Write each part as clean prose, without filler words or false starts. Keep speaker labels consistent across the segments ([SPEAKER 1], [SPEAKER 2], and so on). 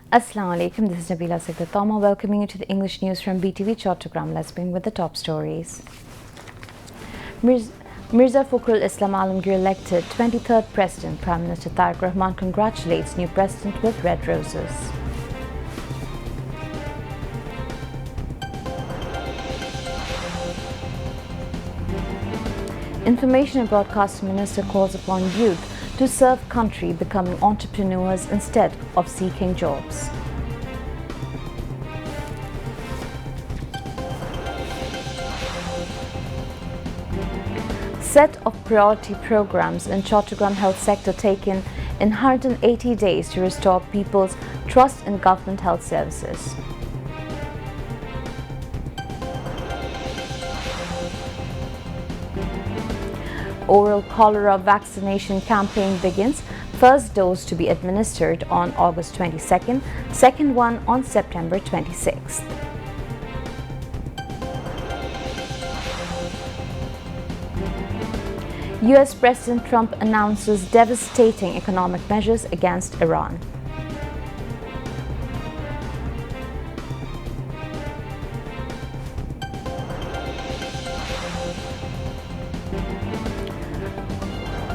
[SPEAKER 1] Assalamu alaikum, this is Nabila Sigdatama welcoming you to the English news from Btv Chattogram. Let's begin with the top stories. Mirza Fakhrul Islam Alamgir elected 23rd President. Prime Minister Tariq Rahman congratulates new President with red roses. Information and Broadcasting Minister calls upon youth to serve country, becoming entrepreneurs instead of seeking jobs. Set of priority programs in Chattogram health sector taken in 180 days to restore people's trust in government health services. Oral cholera vaccination campaign begins. First dose to be administered on August 22nd, second one on September 26th. US President Trump announces devastating economic measures against Iran.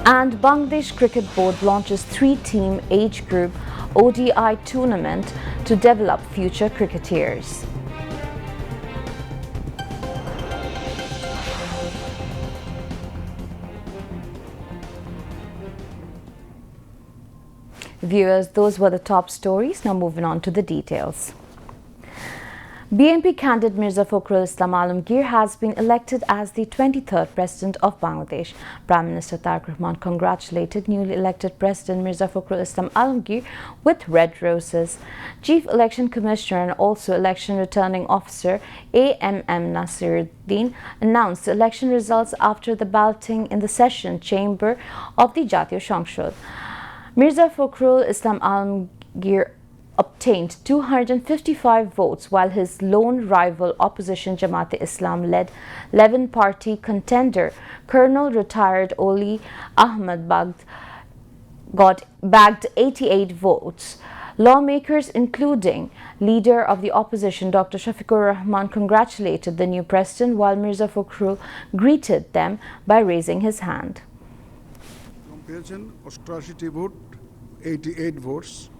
[SPEAKER 1] And Bangladesh Cricket Board launches 3-team age group ODI tournament to develop future cricketers. Viewers, those were the top stories. Now moving on to the details. BNP candidate Mirza Fakhrul Islam Alamgir has been elected as the 23rd President of Bangladesh. Prime Minister Tariq Rahman congratulated newly elected President Mirza Fakhrul Islam Alamgir with red roses. Chief Election Commissioner and also Election Returning Officer AMM Nasiruddin announced the election results after the balloting in the session chamber of the Jatiyo Shongshad. Mirza Fakhrul Islam Alamgir obtained 255 votes, while his lone rival opposition Jamaat-e-Islam-led 11-party contender Colonel retired Oli Ahmad bagged 88 votes. Lawmakers, including leader of the opposition Dr. Shafiqur Rahman, congratulated the new president, while Mirza Fakhrul greeted them by raising his hand.
[SPEAKER 2] 88 vote, 88 votes.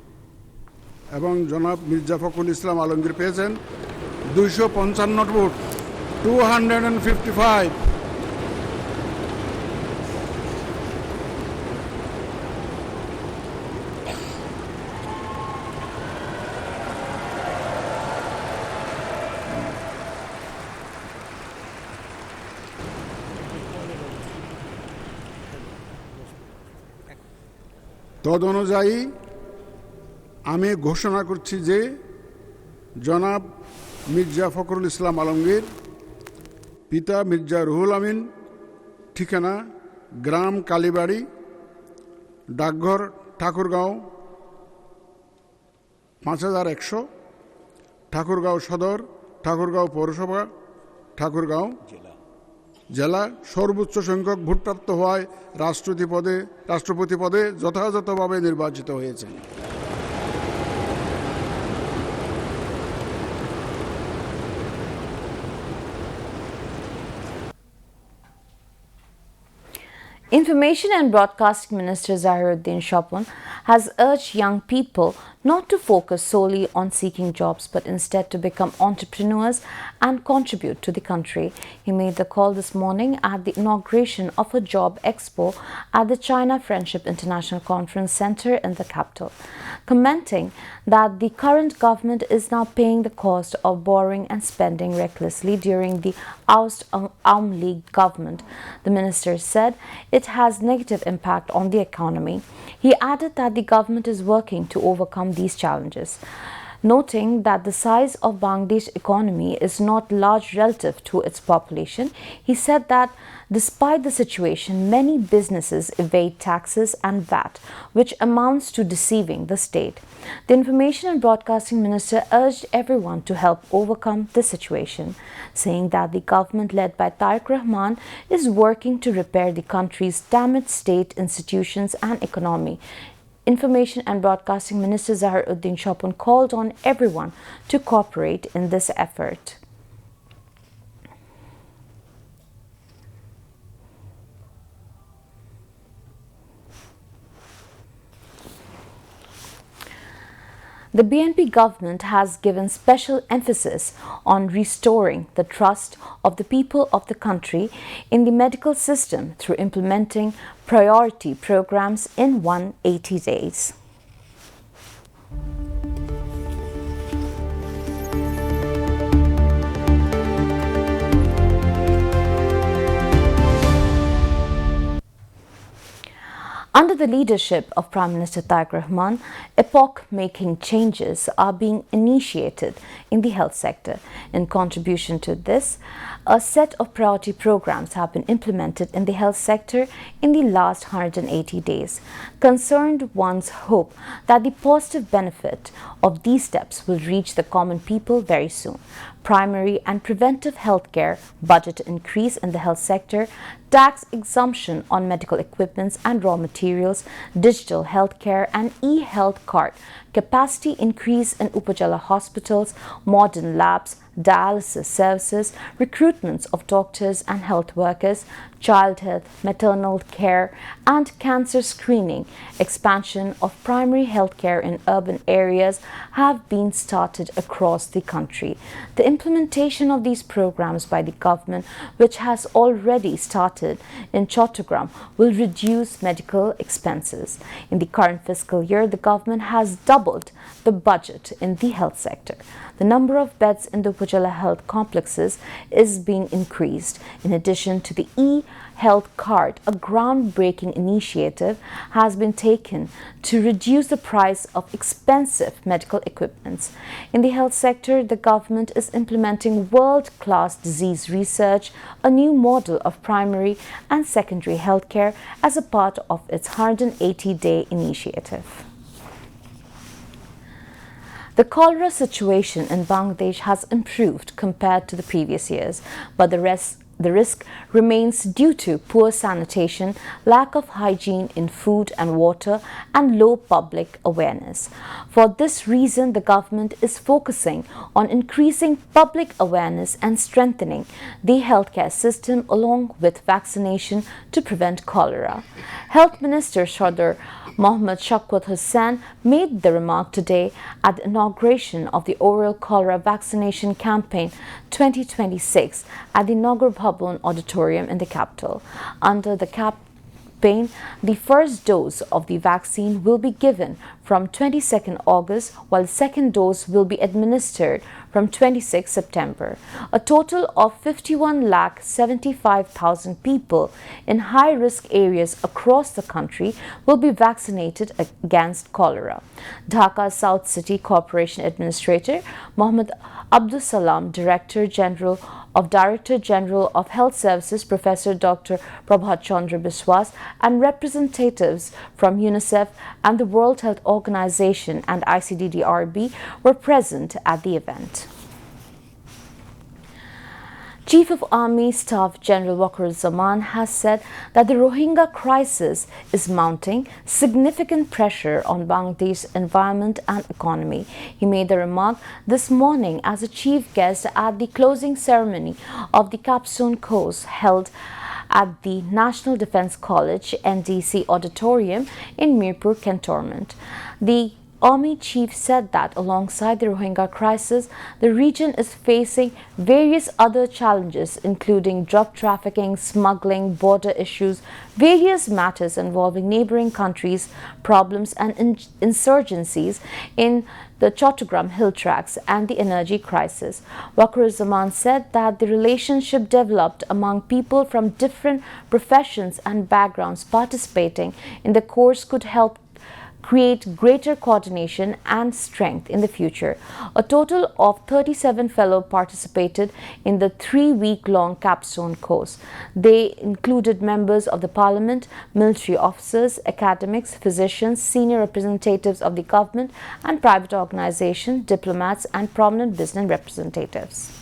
[SPEAKER 2] এবং জনাব মির্জা ফখরুল ইসলাম আলমগীর পেয়েছেন 255 vote 255। তদ অনুযায়ী আমি ঘোষণা করছি যে জনাব মির্জা ফখরুল ইসলাম আলমগীর, পিতা মির্জা রুহুল আমিন, ঠিকানা গ্রাম কালীবাড়ি, ডাকঘর ঠাকুরগাঁও 5100, ঠাকুরগাঁও সদর, ঠাকুরগাঁও পৌরসভা, ঠাকুরগাঁও জেলা সর্বোচ্চ সংখ্যক ভোটপ্রাপ্ত হওয়ায় রাষ্ট্রপতি পদে যথাযথভাবে নির্বাচিত হয়েছেন।
[SPEAKER 1] Information and Broadcasting Minister Zahiruddin Shopon has urged young people not to focus solely on seeking jobs, but instead to become entrepreneurs and contribute to the country. He made the call this morning at the inauguration of a job expo at the China Friendship International Conference Center in the capital. Commenting that the current government is now paying the cost of borrowing and spending recklessly during the oust Aum League government, the minister said it has negative impact on the economy. He added that the government is working to overcome these challenges. Noting that the size of Bangladesh economy is not large relative to its population, he said that despite the situation, many businesses evade taxes and VAT, which amounts to deceiving the state. The Information and Broadcasting Minister urged everyone to help overcome the situation, saying that the government led by Tariq Rahman is working to repair the country's damaged state institutions and economy. Information and Broadcasting Minister Zahiruddin Shopon called on everyone to cooperate in this effort. The BNP government has given special emphasis on restoring the trust of the people of the country in the medical system through implementing priority programs in 180 days. Under the leadership of Prime Minister Tareq Rahman, epoch-making changes are being initiated in the health sector. In contribution to this, a set of priority programs have been implemented in the health sector in the last 180 days. Concerned ones hope that the positive benefit of these steps will reach the common people very soon. Primary and preventive healthcare, budget increase in the health sector, tax exemption on medical equipments and raw materials, digital healthcare and e-health card, capacity increase in Upajala hospitals, modern labs, dialysis services, recruitments of doctors and health workers, child health, maternal care and cancer screening, expansion of primary healthcare in urban areas have been started across the country. The implementation of these programs by the government, which has already started in Chattogram, will reduce medical expenses. In the current fiscal year, the government has doubled the budget in the health sector. The number of beds in the Upajala health complexes is being increased. In addition to the e-health card, a groundbreaking initiative has been taken to reduce the price of expensive medical equipments. In the health sector, the government is implementing world-class disease research, a new model of primary and secondary healthcare as a part of its 180-day initiative. The cholera situation in Bangladesh has improved compared to the previous years, but the risk remains due to poor sanitation, lack of hygiene in food and water, and low public awareness. For this reason, the government is focusing on increasing public awareness and strengthening the healthcare system along with vaccination to prevent cholera. Health Minister Sardar Mohammad Shawkat Hussain made the remark today at the inauguration of the Oral Cholera Vaccination Campaign 2026 at the Nagar Bhavan Auditorium in the capital. Under the campaign, the first dose of the vaccine will be given from 22nd August, while the second dose will be administered from 26 September. A total of 51,75,000 people in high-risk areas across the country will be vaccinated against cholera. Dhaka South City Corporation Administrator Mohammad Abdul Salam, Director General of Health Services, Professor Dr. Prabhat Chandra Biswas, and representatives from UNICEF and the World Health Organization and ICDDRB were present at the event. Chief of Army Staff General Waqar-e-Zaman has said that the Rohingya crisis is mounting significant pressure on Bangladesh's environment and economy. He made the remark this morning as a chief guest at the closing ceremony of the capstone course held at the National Defence College NDC Auditorium in Mirpur Cantonment. The Army chief said that alongside the Rohingya crisis, the region is facing various other challenges including drug trafficking, smuggling, border issues, various matters involving neighboring countries, problems and insurgencies in the Chattogram hill tracts and the energy crisis. Waqar-e-Zaman said that the relationship developed among people from different professions and backgrounds participating in the course could help create greater coordination and strength in the future. A total of 37 fellows participated in the 3-week-long capstone course. They included members of the parliament, military officers, academics, physicians, senior representatives of the government and private organizations, diplomats and prominent business representatives.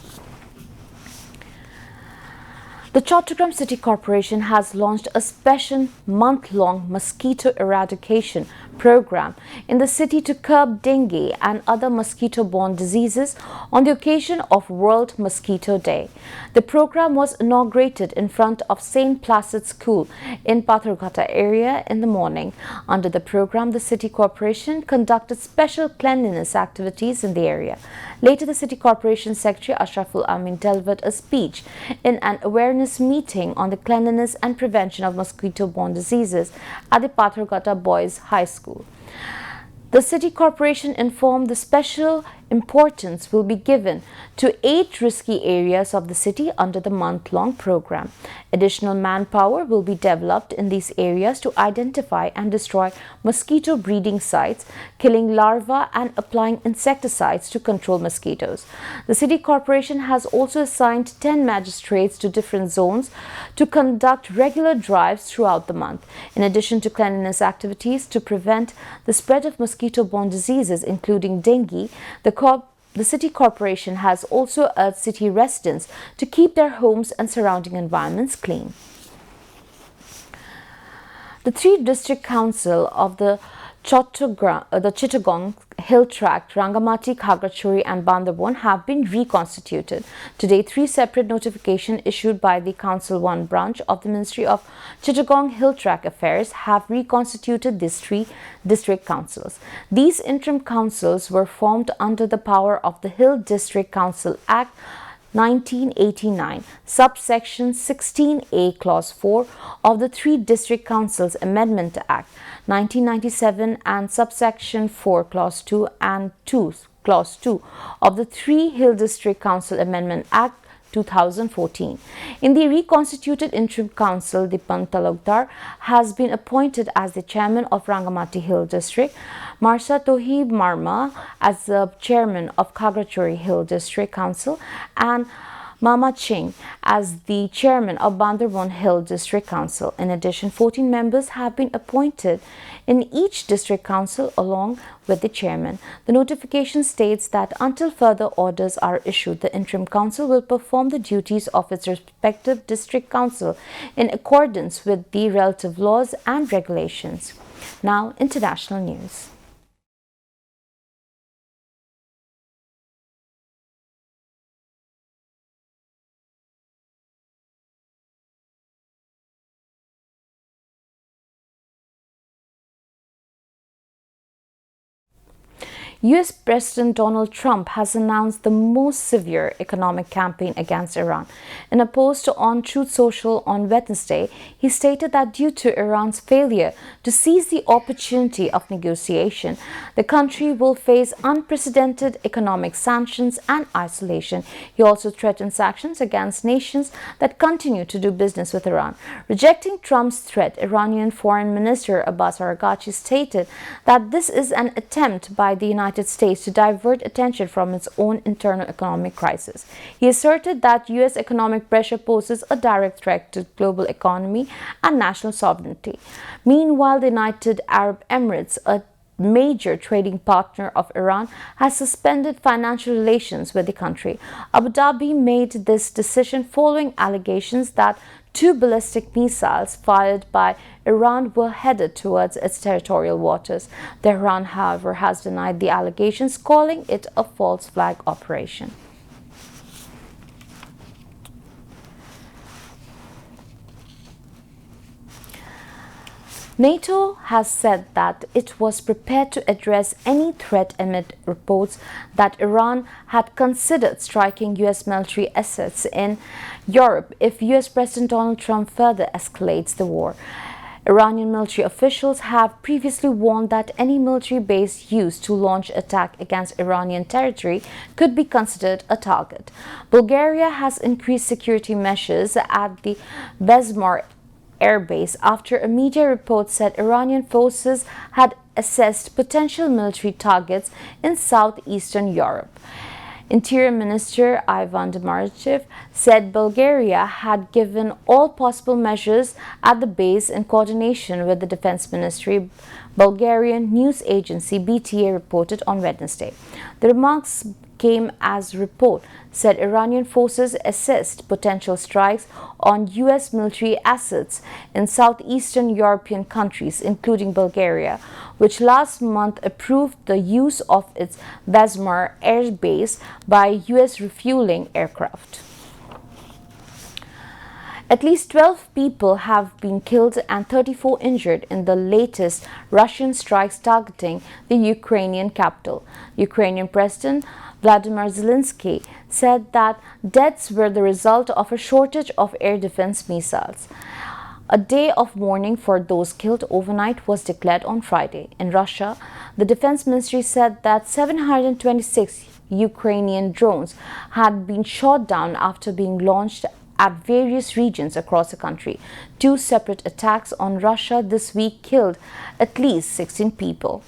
[SPEAKER 1] The Chattogram City Corporation has launched a special month-long mosquito eradication program in the city to curb dengue and other mosquito-borne diseases on the occasion of World Mosquito Day. The program was inaugurated in front of St. Placid School in Patharghata area in the morning. Under the program, the City Corporation conducted special cleanliness activities in the area. Later, the City Corporation Secretary Ashraful Amin delivered a speech in an awareness meeting on the cleanliness and prevention of mosquito-borne diseases at the Patharghata Boys High School. The City Corporation informed the special importance will be given to 8 risky areas of the city under the month-long program. Additional manpower will be developed in these areas to identify and destroy mosquito breeding sites, killing larvae and applying insecticides to control mosquitoes. The City Corporation has also assigned 10 magistrates to different zones to conduct regular drives throughout the month. In addition to cleanliness activities to prevent the spread of mosquito-borne diseases including dengue, the City Corporation has also urged city residents to keep their homes and surrounding environments clean. The 3 district council of the Chittagong Hill Tract, Rangamati, Khagrachuri and Bandarbon have been reconstituted. Today, 3 separate notifications issued by the Council 1 branch of the Ministry of Chittagong Hill Tract Affairs have reconstituted these 3 district councils. These interim councils were formed under the power of the Hill District Council Act 1989, subsection 16A, clause 4 of the 3 District Councils Amendment Act 1997 and subsection 4, clause 2 and 2, clause 2 of the 3 Hill District Council Amendment Act 2014. In the reconstituted interim council, Dipan Talukdar has been appointed as the chairman of Rangamati Hill District, Marsa Tohib Marma as the chairman of Khagrachuri Hill District Council, and Mama Ching as the chairman of Bandarbon Hill District Council. In addition, 14 members have been appointed in each district council along with the chairman. The notification states that until further orders are issued, the interim council will perform the duties of its respective district council in accordance with the relative laws and regulations. Now, international news. US President Donald Trump has announced the most severe economic campaign against Iran. In a post on Truth Social on Wednesday, he stated that due to Iran's failure to seize the opportunity of negotiation, the country will face unprecedented economic sanctions and isolation. He also threatened sanctions against nations that continue to do business with Iran. Rejecting Trump's threat, Iranian Foreign Minister Abbas Araghchi stated that this is an attempt by the United States to divert attention from its own internal economic crisis. He asserted that U.S. economic pressure poses a direct threat to global economy and national sovereignty. Meanwhile, the United Arab Emirates, a major trading partner of Iran, has suspended financial relations with the country. Abu Dhabi made this decision following allegations that 2 ballistic missiles fired by Iran were headed towards its territorial waters. Tehran, however, has denied the allegations, calling it a false flag operation. NATO has said that it was prepared to address any threat amid reports that Iran had considered striking U.S. military assets in Europe if U.S. President Donald Trump further escalates the war. Iranian military officials have previously warned that any military base used to launch attack against Iranian territory could be considered a target. Bulgaria has increased security measures at the Besmar airbase after a media report said Iranian forces had assessed potential military targets in southeastern Europe. Interior Minister Ivan Demarchev said Bulgaria had given all possible measures at the base in coordination with the Defense Ministry, Bulgarian news agency BTA reported on Wednesday. The remarks came as report said Iranian forces assessed potential strikes on U.S. military assets in southeastern European countries, including Bulgaria, which last month approved the use of its Vazmar air base by U.S. refueling aircraft. At least 12 people have been killed and 34 injured in the latest Russian strikes targeting the Ukrainian capital. Ukrainian President Vladimir Zelensky said that deaths were the result of a shortage of air defense missiles. A day of mourning for those killed overnight was declared on Friday. In Russia, the defense ministry said that 726 Ukrainian drones had been shot down after being launched at various regions across the country. Two separate attacks on Russia this week killed at least 16 people.